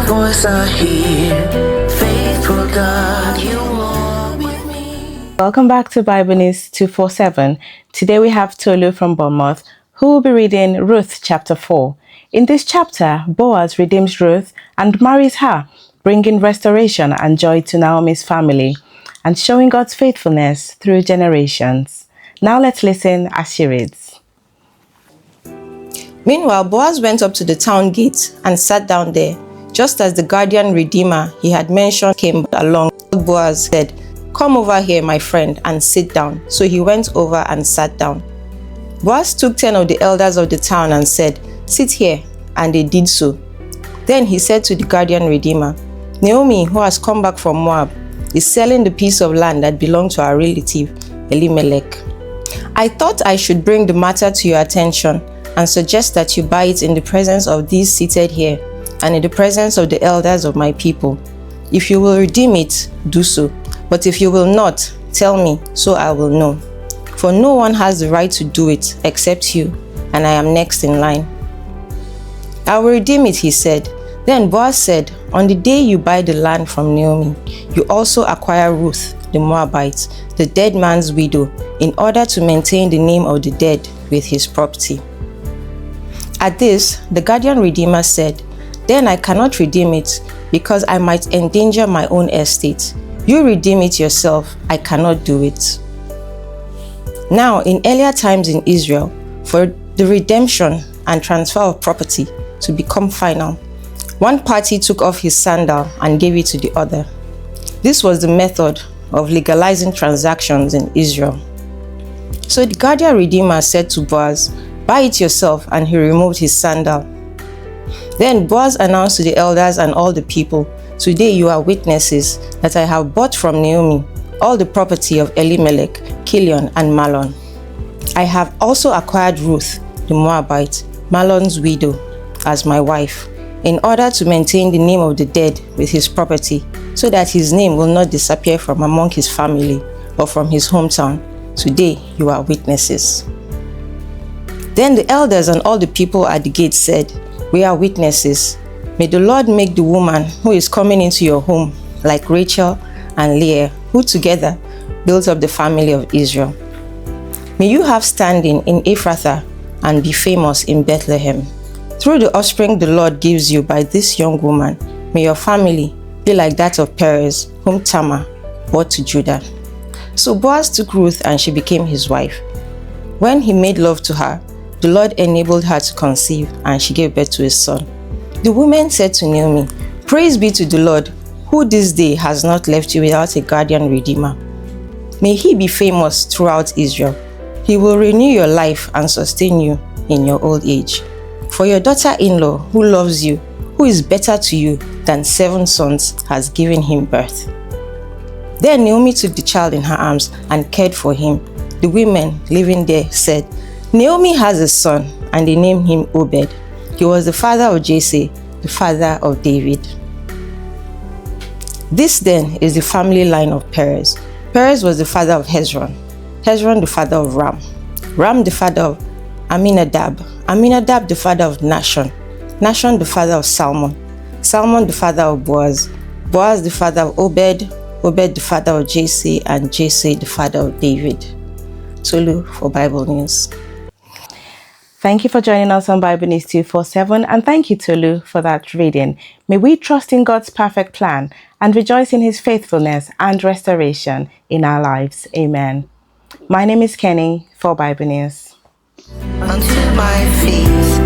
voice I hear. Faithful God, you walk with me. Welcome back to Bible News 247. Today we have Tolu from Bournemouth, who will be reading Ruth chapter 4. In this chapter, Boaz redeems Ruth and marries her, bringing restoration and joy to Naomi's family and showing God's faithfulness through generations. Now let's listen as she reads. Meanwhile, Boaz went up to the town gate and sat down there. Just as the guardian redeemer he had mentioned came along, Boaz said, "Come over here, my friend, and sit down." So he went over and sat down. Boaz took 10 of the elders of the town and said, "Sit here," and they did so. Then he said to the guardian redeemer, "Naomi, who has come back from Moab, is selling the piece of land that belonged to our relative, Elimelech. I thought I should bring the matter to your attention and suggest that you buy it in the presence of these seated here and in the presence of the elders of my people. If you will redeem it, do so. But if you will not, tell me, so I will know. For no one has the right to do it except you, and I am next in line." "I will redeem it," he said. Then Boaz said, "On the day you buy the land from Naomi, you also acquire Ruth, the Moabite, the dead man's widow, in order to maintain the name of the dead with his property." At this, the guardian redeemer said, "Then I cannot redeem it, because I might endanger my own estate. You redeem it yourself, I cannot do it." Now, in earlier times in Israel, for the redemption and transfer of property to become final, one party took off his sandal and gave it to the other. This was the method of legalizing transactions in Israel. So the guardian redeemer said to Boaz, "Buy it yourself," and he removed his sandal. Then Boaz announced to the elders and all the people, "Today you are witnesses that I have bought from Naomi all the property of Elimelech, Chilion, and Mahlon. I have also acquired Ruth, the Moabite, Mahlon's widow, as my wife, in order to maintain the name of the dead with his property, so that his name will not disappear from among his family or from his hometown. Today you are witnesses." Then the elders and all the people at the gate said, "We are witnesses. May the Lord make the woman who is coming into your home like Rachel and Leah, who together built up the family of Israel. May you have standing in Ephrathah and be famous in Bethlehem. Through the offspring the Lord gives you by this young woman, may your family be like that of Perez, whom Tamar bore to Judah." So Boaz took Ruth and she became his wife. When he made love to her, the Lord enabled her to conceive, and she gave birth to a son. The women said to Naomi, "Praise be to the Lord, who this day has not left you without a guardian redeemer. May he be famous throughout Israel. He will renew your life and sustain you in your old age. For your daughter-in-law, who loves you, who is better to you than 7 sons, has given him birth." Then Naomi took the child in her arms and cared for him. The women living there said, "Naomi has a son," and they named him Obed. He was the father of Jesse, the father of David. This then is the family line of Perez. Perez was the father of Hezron, Hezron the father of Ram, Ram the father of Aminadab, Aminadab the father of Nahshon, Nahshon the father of Salmon, Salmon the father of Boaz, Boaz the father of Obed, Obed the father of Jesse, and Jesse the father of David. Tolu for Bible News. Thank you for joining us on Bible News 247, and thank you, Tolu, for that reading. May we trust in God's perfect plan and rejoice in his faithfulness and restoration in our lives. Amen. My name is Kenny for Bible News. Unto my feet.